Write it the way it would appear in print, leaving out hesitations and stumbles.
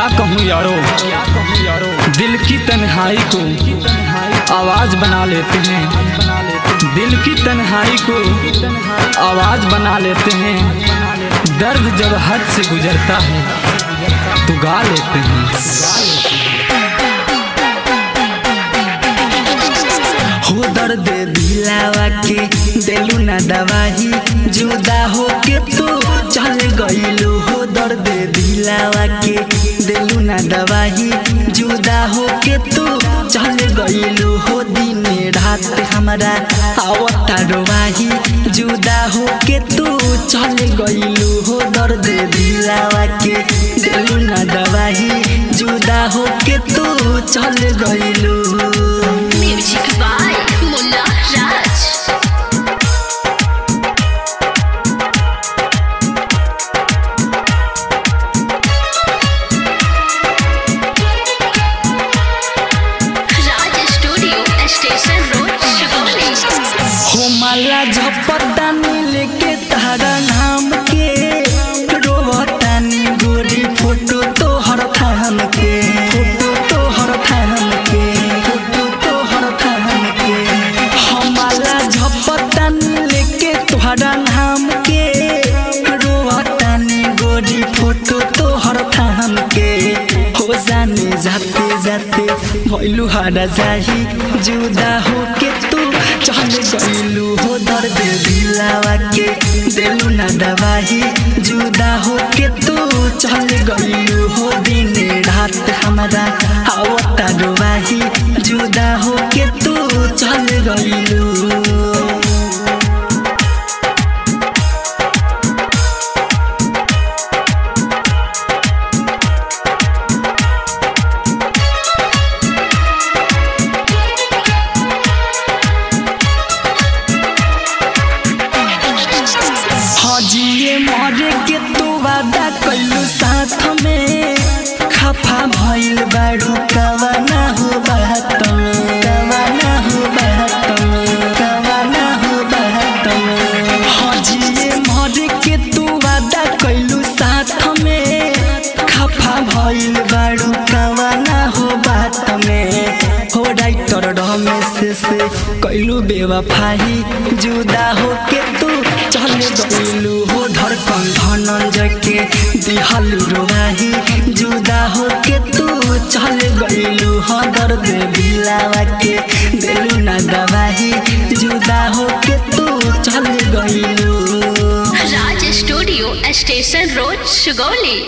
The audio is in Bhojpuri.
कहूँ यारो, दिल की तन्हाई को आवाज बना लेते हैं। दिल की तन्हाई को आवाज बना लेते हैं। दर्द जब हद से गुजरता है तो गा लेते हैं। हो दर्द दिलावा के देलू ना दवाही, जुदा हो के तो चल गईलू। हो दर्द दिलावा के देलू ना दवाही, जुदा हो के तो चल गईलू। हो दिन रात हमारा आवता रोवाही, जुदा हो के तो चल गईलू। हो दर्द दिलावा के देलू ना दवाही, जुदा हो के तो चल गईलू। Music by Munna Raj. Raj studio station road Sugauli. हो माला झपतानी लेके तारा नाम के, रोवतानी गोरी फोटो तो हर थाम के, फोटो तो हर थाम के, फोटो तो हर थाम के। हो माला झपतानी लेके तोहरा नाम के, रोवतानी गोरी फोटो तो हर थाम के। हो जाने जाते जाते भइलू हारा जाही, जुदा हो के तू चल गईलू। हो दर्द दिलावा के देलू ना दवाही, जुदा हो के तू चल गईलू। हो दिन रात हमारा आवता रोवाही, जुदा हो के तू चल गईलू। जिए मरे के तू वादा कइलू साथ में, खफा भइल बारू कवाना हो बात में, कवाना हो बात में, कवाना हो बात में। हाँ जिए मरे के तू वादा कइलू साथ में, खफा भइल बारू कवाना हो बात में। हो राइटर रमेश से कइलू बेवफाई, जुदा हो के तू चल गईलू। हो धड़कन धनंजय के दिहलू रोवाही, जुदा हो के तू चल गईलू। हो दर्द दिलावा के देलू ना दवाही, जुदा हो के तू चल गईलू। राज स्टूडियो स्टेशन रोड सुगौली।